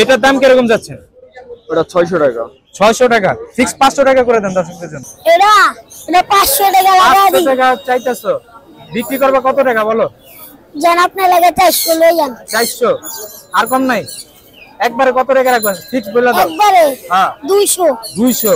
এটার দাম কিরকম যাচ্ছেন? ওটা 600 টাকা। 600 টাকা ফিক্স 500 টাকা করে দেন দর্শকদের জন্য। এটা 500 টাকা লাগা দি। 500 টাকা চাইতাছো, বিক্রি করবা কত টাকা বলো? জান আপনি লাগা 400 লই যান। 400 আর কম নাই? একবারে কত টাকা রাখবা ফিক্স বলে দাও। একবারে হ্যাঁ 200।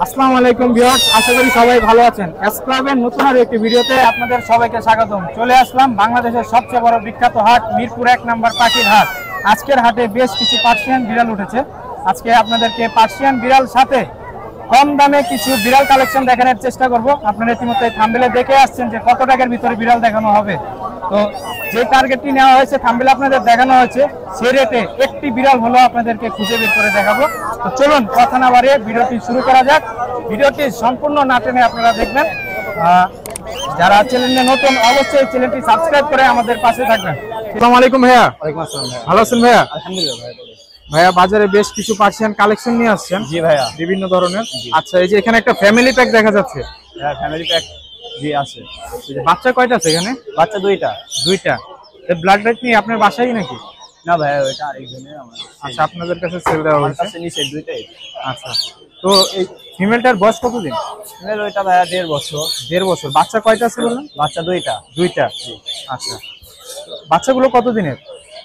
আসসালামু আলাইকুম ভিউয়ার্স, আশা করি সবাই ভালো আছেন। এস ক্লাবের নতুন আর একটি ভিডিওতে আপনাদের সবাইকে স্বাগতম। চলে আসলাম বাংলাদেশের সবচেয়ে বড় বিখ্যাত হাট মিরপুর 1 নম্বর পাখির হাট। আজকের হাটে বেশ কিছু পার্সিয়ান বিড়াল উঠেছে। আজকে আপনাদেরকে পার্সিয়ান বিড়াল সাথে কম দামে কিছু বিড়াল কালেকশন দেখানোর চেষ্টা করব। আপনারা ইতিমধ্যে থাম্বনেলে দেখে আসছেন যে কত টাকার ভিতরে বিড়াল দেখানো হবে। তো যে টার্গেটটি নেওয়া হয়েছে থাম্বনেলে আপনাদের দেখানো হয়েছে, সেই রেটে একটি বিড়াল হলো আপনাদেরকে খুঁজে বের করে দেখাবো। তো চলুন কথা না বাড়িয়ে ভিডিওটি শুরু করা যাক। ভিডিওটি সম্পূর্ণ না টেনে আপনারা দেখবেন। যারা চ্যানেলে নতুন অবশ্যই চ্যানেলটি সাবস্ক্রাইব করে আমাদের পাশে থাকবেন। আসসালামু আলাইকুম ভাইয়া। ওয়ালাইকুম আসসালাম ভাই। ভালো আছেন ভাইয়া? আলহামদুলিল্লাহ ভাই। ভাইয়া বাজারে বেশ কিছু পার্সিয়ান কালেকশন নিয়ে আসছেন। জি ভাইয়া। বিভিন্ন ধরনের। আচ্ছা, এই যে এখানে একটা ফ্যামিলি প্যাক দেখা যাচ্ছে। হ্যাঁ ফ্যামিলি প্যাক জি আছে। বাচ্চা কয়টা আছে এখানে? বাচ্চা দুইটা। এই ব্লাড রেট নিয়ে আপনার বাসায় নাকি? না ভাই ওটা আরেকজনের আমার। আচ্ছা, আপনাদের কাছে সেল দেওয়া আমার হয়েছে। কাছে নিচে দুইটাই। আচ্ছা, তো এই ফিমেলটার বয়স কতদিন? ফিমেল ওইটা ভাইয়া 1.5 বছর। 1.5 বছর। বাচ্চা কয়টা আছে বললেন? বাচ্চা দুইটা। আচ্ছা, বাচ্চাগুলো কতদিনের?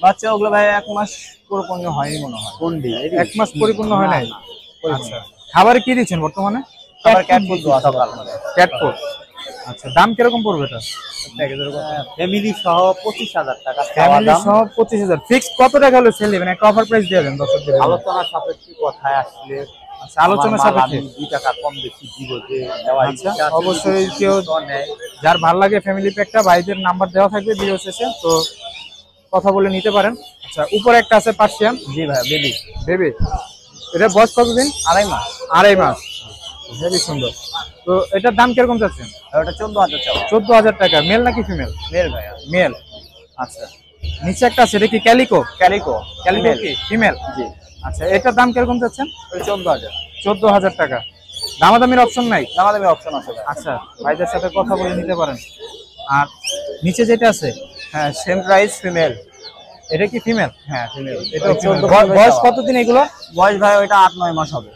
বাচ্চা ওগুলো ভাই 1 মাস পরিপূর্ণ হয়নি মনে হয়। কোনটি? 1 মাস পরিপূর্ণ হয় নাই। আচ্ছা, খাবারে কি দিচ্ছেন বর্তমানে? আবার ক্যাট ফুড সকাল মানে। Cat food. আচ্ছা, দাম কিরকম পড়বে এটা? ফ্যামিলি সহ 25,000 টাকা। ফ্যামিলি সহ 25,000। ফিক্সড কত টাকা হলো সেল দিবেন? একটা অফার প্রাইস দিয়ে দেন দর্শকদের। আলোচনা সাপেক্ষে কথায় আসলে আচ্ছা, আলোচনা সাপেক্ষে 2 টাকা কম বেশি দিব যে দেওয়া। আচ্ছা, অবশ্যই কেউ যার ভালো লাগে ফ্যামিলি প্যাকটা ভাইদের নাম্বার দেওয়া থাকবে ভিডিও শেষে, তো কথা বলে নিতে পারেন। আচ্ছা, উপরে একটা আছে পার্সিয়ান। জি ভাই বেবি। এটা বয়স কতদিন? 2.5 মাস। 2.5 মাস। হেবি সুন্দর। তো এটার দাম কিরকম যাচ্ছে? ওটা 14,000 চাও। 14,000 টাকা। মেল নাকি ফিমেল? মেল ভাইয়া। মেল। আচ্ছা, নিচে একটা আছে, এটা কি ক্যালিকো? ক্যালিকো কি ফিমেল? জি। আচ্ছা, এটার দাম কিরকম যাচ্ছেন? 14,000। 14,000 টাকা। দামাদামির অপশন নাই? দামাদামি অপশন আছে ভাই। আচ্ছা, ভাইদের সাথে কথা বলে নিতে পারেন। আর নিচে যেটা আছে, হ্যাঁ সেম প্রাইস ফিমেল। এটা কি ফিমেল? হ্যাঁ ফিমেল। এটা বয়স কতদিন এগুলো? বয়স ভাই ওইটা 8-9 মাস হবে।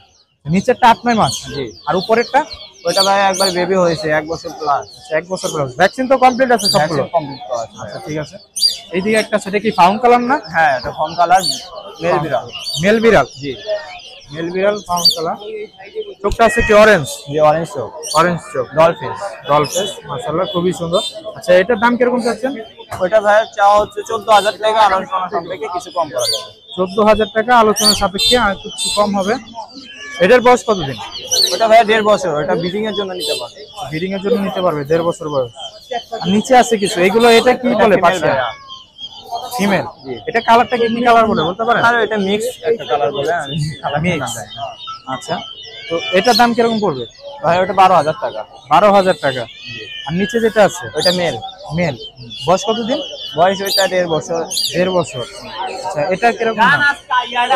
নিচেরটা 8-9 মাস। জি। আর উপরেরটা? ওইটা ভাই একবার বেবি হয়েছে 1 বছর প্লাস। 1 বছর প্লাস। ভ্যাকসিন তো কমপ্লিট আছে সবগুলো? কমপ্লিট করা আছে। আচ্ছা, ঠিক আছে। এইদিকে একটা, সেটা কি ফাউন্ড কালার না? হ্যাঁ এটা ফর্ম কালার মেল বিড়াল। মেল বিড়াল। জি। মেল বিড়াল ফাউন্ড কালার। চোখটা আছে কি অরেঞ্জ? জি অরেঞ্জ চোখ। অরেঞ্জ চোখ। ডলফিন। মাশাআল্লাহ খুবই সুন্দর। আচ্ছা, এটার দাম কিরকম চাচ্ছেন? ওইটা ভাই চাও হচ্ছে 14,000 টাকা। আলোচনা সাপেক্ষে কিছু কম করা যাবে। 14,000 টাকা আলোচনা সাপেক্ষে আর কিছু কম হবে। এটার বয়স কতদিন? ওটা ভাই 1.5 বছর। ওটা ব্রিডিং এর জন্য নিতে পারবে। ব্রিডিং এর জন্য নিতে পারবে। 1.5 বছর বয়স। আর নিচে আছে কিছু, এগুলো এটা কি বলে? Persian female. এটা কালারটা কি কালার বলে বলতে পারেন? আর এটা মিক্স একটা কালার বলে। Colour mix. আচ্ছা, তো এটার দাম কিরকম পড়বে? ভাই ওটা 12,000 টাকা। 12,000 টাকা। আর নিচে যেটা আছে ওইটা মেল। বয়স কতদিন? বয়স ওইটা 1.5 বছর। 1.5 বছর। আচ্ছা, এটা কিরকম দাম?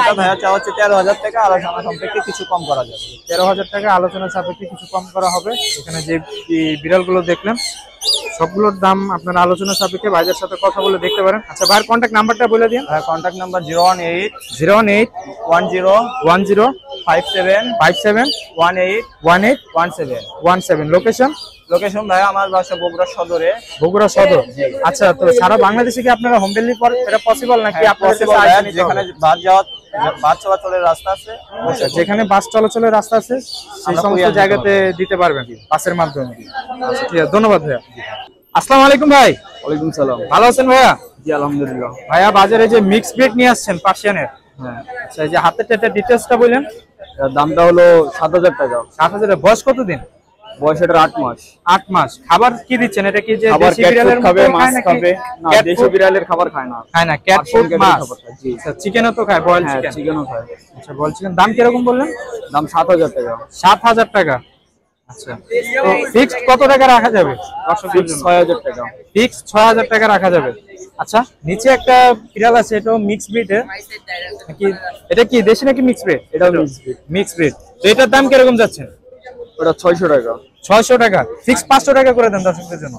ওটা ভাইয়া চাওয়া হচ্ছে 13,000 টাকা। আলোচনা সাপেক্ষে কিছু কম করা যাবে। 13,000 টাকা আলোচনা সাপেক্ষে কিছু কম করা হবে। এখানে যে বিড়ালগুলো দেখলেন সবগুলোর দাম আপনারা আলোচনা সাপেক্ষে ভাইদের সাথে কথা বলে দেখতে পারেন। আচ্ছা, ভাইয়ের কন্ট্যাক্ট নাম্বারটা বলে দিন। Contact number 018 018 10 57 18 17। লোকেশন ভাই আমার বাসা বগুড়া সদরে। বগুড়া সদর। আচ্ছা, তো সারা বাংলাদেশে কি আপনারা হোম ডেলিভারি করেন? এটা পসিবল নাকি আপনাদের কাছে আসে নিতে হবে? যেখানে বাস চলাচলের রাস্তা আছে, যেখানে বাস চলাচলের রাস্তা আছে সেই সমস্ত জায়গাতে দিতে পারবেন বাসের মাধ্যমে। আচ্ছা, ঠিক আছে, ধন্যবাদ ভাইয়া। আসসালামু আলাইকুম ভাই। ওয়ালাইকুম সালাম। ভালো আছেন ভাইয়া? জি আলহামদুলিল্লাহ। ভাইয়া বাজারে যে মিক্স ব্রিড নিয়ে আসছেন পার্সিয়ানের, হ্যাঁ আচ্ছা, এই যে হাতের টেটের ডিটেইলসটা বলেন। এর দামটা হলো 7,000 টাকা। 7,000। বয়স কতদিন? বয়স এটার 8 মাস। 8 মাস। খাবার কি দিচ্ছেন? এটা কি যে খাবার দেশি ক্যাট বিড়ালের ফুড মতো খাবে, মাছ খায় নাকি? খাবে? না দেশি বিড়ালের খাবার খায় না। খায় না, ক্যাট ফুড পার্সিয়ান মাছ। খাবার খায়। জি। আচ্ছা, চিকেনও তো খায়, বয়েল হ্যাঁ চিকেন। চিকেনও খায়। আচ্ছা, বয়েল চিকেন। দাম কিরকম বললেন? দাম 7,000 টাকা। 7,000 টাকা। আচ্ছা, তো ফিক্সড কত টাকা রাখা যাবে? ফিক্স 6,000 টাকা। ফিক্স 6,000 টাকা রাখা যাবে। আচ্ছা, নিচে একটা বিড়াল আছে, এটাও মিক্স ব্রিডের নাকি? এটা কি দেশি নাকি মিক্স ব্রিড? এটাও মিক্স ব্রিড। তো এটার দাম কিরকম যাচ্ছেন? ওটা 600 টাকা। 600 টাকা। ফিক্স 500 টাকা করে দেন দর্শকদের জন্য।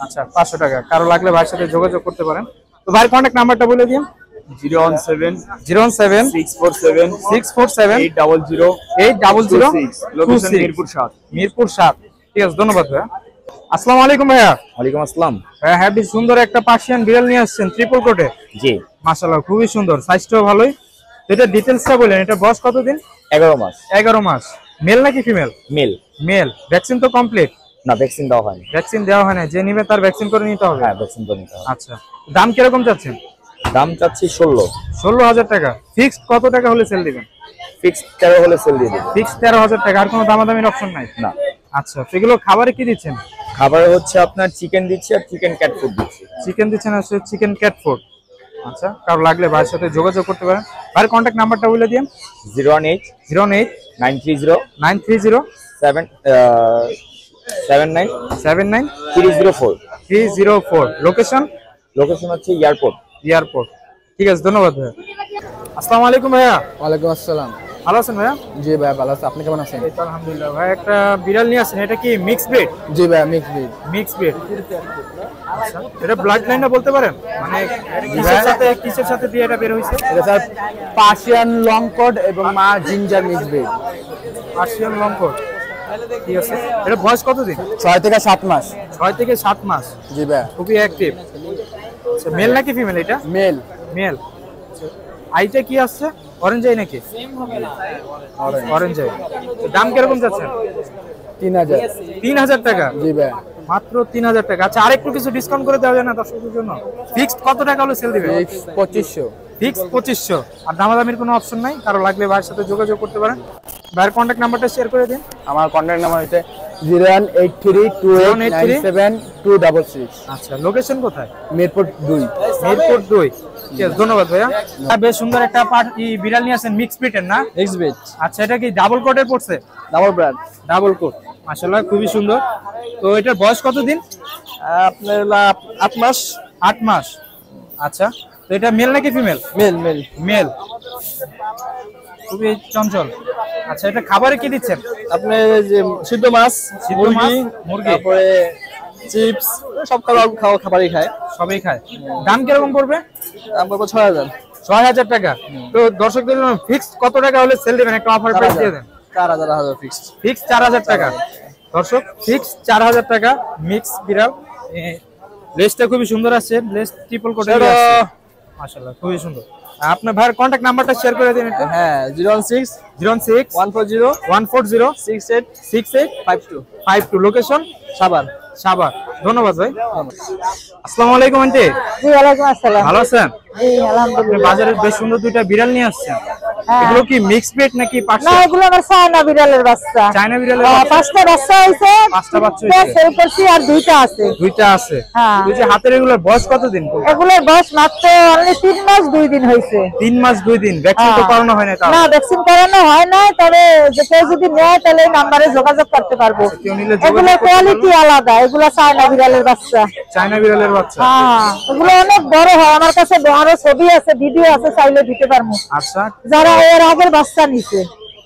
আচ্ছা, 500 টাকা। কারো লাগলে ভাইয়ের সাথে যোগাযোগ করতে পারেন। তো ভাইয়ের কন্ট্যাক্ট নাম্বারটা বলে দিন। 017 017 647 647 800 800 লোকেশন মিরপুর 7। মিরপুর 7। ঠিক আছে, ধন্যবাদ ভাইয়া। আসসালামু আলাইকুম ভাইয়া। ওয়ালাইকুম আসসালাম। ভাইয়া হ্যাভি সুন্দর একটা পার্সিয়ান বিড়াল নিয়ে আসছেন ট্রিপল কোটে। জি, মাশাআল্লাহ খুবই সুন্দর, সাইজটাও ভালোই। এটা ডিটেইলসটা বলেন, এটা বয়স কতদিন? 11 মাস। 11 মাস। মেল নাকি ফিমেল? মেল। মেল। ভ্যাকসিন তো কমপ্লিট? না, ভ্যাকসিন দেওয়া হয়নি। ভ্যাকসিন দেওয়া হয় না, যে নিবে তার ভ্যাকসিন করে নিতে হবে। হ্যাঁ, ভ্যাকসিন তো নিতে হবে। আচ্ছা, দাম কিরকম চাচ্ছেন? দাম চাচ্ছি 16। 16,000 টাকা। ফিক্সড কত টাকা হলে সেল দিবেন? ফিক্স 13 হলে সেল দিয়ে দেব। ফিক্সড 13,000 টাকা, আর কোনো দামাদামির অপশন নাই? না। আচ্ছা, সেগুলো খাবারে কি দিচ্ছেন? খাবারে হচ্ছে আপনার চিকেন দিচ্ছি আর চিকেন ক্যাট ফুড দিচ্ছি। চিকেন দিচ্ছেন আর চিকেন ক্যাট ফুড। আচ্ছা, কারো লাগলে ভাইয়ের সাথে যোগাযোগ করতে পারেন। ভাইয়ের কন্ট্যাক্ট নাম্বারটা বলে দিন। 018 08 930 930 79 79 304। 304। লোকেশন? লোকেশন হচ্ছে এয়ারপোর্ট। এয়ারপোর্ট। ঠিক আছে, ধন্যবাদ ভাইয়া। আসসালামু আলাইকুম ভাইয়া। ওয়ালাইকুম আসসালাম। ভালো আছেন ভাইয়া? জি ভাই ভালো আছি, আপনি কেমন আছেন? এই তো আলহামদুলিল্লাহ। ভাই একটা বিড়াল নিয়ে আসেন, এটা কি মিক্স ব্রিড? জি ভাই মিক্স ব্রিড। Mix breed. আচ্ছা, এটা ব্লাড লাইনটা বলতে পারেন, মানে কিসের সাথে দিয়ে এটা বের হইছে? এটা স্যার পার্সিয়ান লং কোট এবং মা ginger mix breed. Persian long coat. ঠিক আছে, এটা বয়স কতদিন? 6 থেকে 7 মাস। 6 থেকে 7 মাস। জি ভাই। খুবই অ্যাক্টিভ। আচ্ছা, মেল নাকি ফিমেল এটা? মেল। মেল। আইটা কি আসছে? অরেঞ্জ আই নাকি? Orange eye. দাম কিরকম যাচ্ছে? 3000। 3000 টাকা। জি ভাই। মাত্র 3000 টাকা। আচ্ছা, আরেকটু কিছু ডিসকাউন্ট করে দেওয়া যায় না দর্শকদের জন্য? ফিক্সড কত টাকা হলে সেল দিবেন? 2500। ফিক্সড 2500। আর দামাদামির কোনো অপশন নাই? কারো লাগলে ভাইয়ের সাথে যোগাযোগ করতে পারেন। ভাইয়ের কন্ট্যাক্ট নাম্বারটা শেয়ার করে দিন। আমার কন্টাক্ট নাম্বার হচ্ছে 01832897266। আচ্ছা, লোকেশন কোথায়? মিরপুর 2। মিরপুর 2। ঠিক আছে, ধন্যবাদ ভাইয়া। বেশ সুন্দর একটা বিড়াল নিয়ে আসেন, মিক্স ব্রিডের না? Mix breed. আচ্ছা, এটা কি ডাবল কোটের পড়ছে? Double breed. Double coat. মাশাআল্লাহ খুবই সুন্দর। তো এটার বয়স কতদিন? আপনার 8 মাস। 8 মাস। আচ্ছা, তো এটা মেল নাকি ফিমেল? Male male. মেল। খুবই চঞ্চল। আচ্ছা, এটা খাবারে কি দিচ্ছেন? আপনার যে সিদ্ধ মাছ, মুরগি, তারপরে চিপস, সব খাবারই খায়। সবই খায়। দাম কিরকম পড়বে? দাম পড়বে 6000। 6000 টাকা। তো দর্শকদের জন্য ফিক্সড কত টাকা হলে সেল দিবেন? একটা অফার প্রাইস দিয়ে দেন। 4000 ফিক্সড। ফিক্সড 4000 টাকা। দর্শক, ফিক্সড 4000 টাকা মিক্স বিড়াল। লেজটা খুবই সুন্দর আছে, লেজ ট্রিপল কোটের আছে। মাশাআল্লাহ খুবই সুন্দর। আপনার ভাইয়ের কন্ট্যাক্ট নাম্বারটা শেয়ার করে দিন একটু। হ্যাঁ 016 140 140 68 68 52। লোকেশন সাভার। সাভার। ধন্যবাদ ভাই। আসসালামু আলাইকুম আন্টি। জি ওয়ালাইকুম আসসালাম। ভালো আছেন? জি আলহামদুলিল্লাহ। আপনি বাজারে বেশ সুন্দর দুইটা বিড়াল নিয়ে আসছেন। এগুলো কি মিক্স ব্রিড নাকি না, পার্সিয়ান? এগুলো আমার চায়না বিড়ালের বাচ্চা। চায়না বিড়ালের হ্যাঁ, বাচ্চা? 5টা বাচ্চা হইছে। 5টা বাচ্চা দুইটা হয়েছে। সেল করছি আর 2টা আছে। 2টা আছে। হ্যাঁ। এই যে হাতের এগুলোর বয়স কতদিন? এগুলোর বয়স মাত্র অনলি 3 মাস 2 দিন হইছে। 3 মাস 2 দিন। ভ্যাকসিন তো হ্যাঁ। করানো হয় না তাও? না, ভ্যাকসিন করানো হয় না, তবে যে কেউ যদি নেয় তাহলে এই নাম্বারে যোগাযোগ করতে পারবো। কেউ নিলে যোগাযোগ এগুলোর করতে কোয়ালিটি আলাদা, এগুলো চায়না বিড়ালের বাচ্চা। চায়না বিড়ালের বাচ্চা। হ্যাঁ, এগুলো অনেক বড় হয়। আমার কাছে আরো ছবি আছে, ভিডিও আছে, চাইলে দিতে পারবো আচ্ছা যারা এর আগের বাচ্চা নিছে।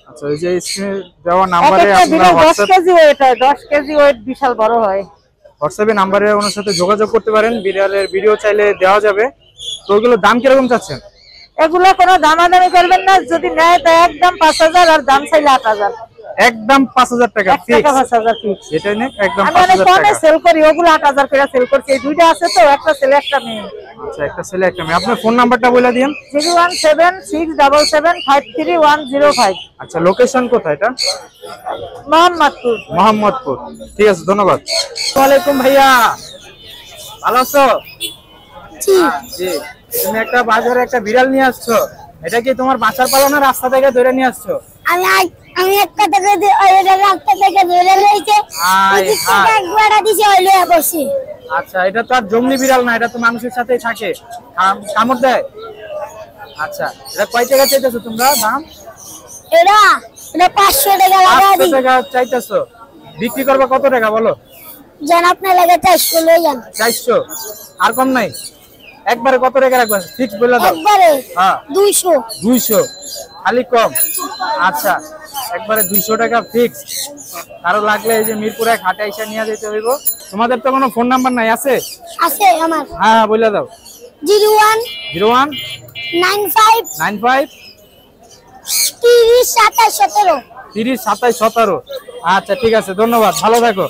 আচ্ছা, এই যে স্ক্রিনে দেওয়া নাম্বারে একটা আপনারা বিড়াল 10 হোয়াটসঅ্যাপ কেজি ওয়েট হয়, 10 কেজি ওয়েট বিশাল বড় হয়। হোয়াটসঅ্যাপে নাম্বারে ওনার সাথে যোগাযোগ করতে পারেন। বিড়ালের ভিডিও চাইলে দেওয়া যাবে। তো ওগুলো দাম কিরকম চাচ্ছেন? এগুলো কোনো দামাদামি করবেন না, যদি নেয় তো একদম 5000 আর দাম চাইলে 8000। একদম 5000 টাকা ফিক্স। 5000 ফিক্স। এটাই না, একদম আমি অনেক 5000 কমে টাকা। সেল করি, ওগুলো 8000 করে সেল করছি। এই 2টা আছে তো, একটা ছেলে একটা মেয়ে। আচ্ছা, একটা ছেলে একটা মেয়ে। আপনার ফোন নাম্বারটা বলে দিন। 01767753105। আচ্ছা, লোকেশন কোথায় এটা? মোহাম্মদপুর। মোহাম্মদপুর। ঠিক আছে, ধন্যবাদ। আসসালামু আলাইকুম ভাইয়া, ভালো আছো? জি। জি। তুমি একটা বাজারে একটা বিড়াল নিয়ে আসছো, এটা কি তোমার বাসার পালনা, রাস্তা থেকে ধরে নিয়ে আসছো? আমি একটা থেকে রাস্তা থেকে ধরে লইছে, হাই, ওদিক হাই। থেকে একবার দিছে হইলো বসে। আচ্ছা, এটা তো আর জংলি বিড়াল না, এটা তো মানুষের সাথেই থাকে, কামড় দেয়। আচ্ছা, এটা কয় টাকা চাইতেছো তোমরা দাম? এটা 500 টাকা লাগা 500 দি। টাকা চাইতেছো। বিক্রি করবে কত টাকা বলো? জান আপনি লাগে 400 লই যান। 400। আর কম নাই? একবারে কত টাকা রাখবেন? ফিক্স বলে দাও। একবারে হ্যাঁ 200। 200 খালি কম। আচ্ছা, একবারে 200 টাকা ফিক্স। কারো লাগলে এই যে মিরপুরে হাটে এসে নিয়ে যেতে হইব। তোমাদের তো কোনো ফোন নাম্বার নাই আছে? আছে আমার। হ্যাঁ, বলে দাও। 01 01 95 95 30 27 17 30 27 17। আচ্ছা ঠিক আছে, ধন্যবাদ, ভালো থাকো।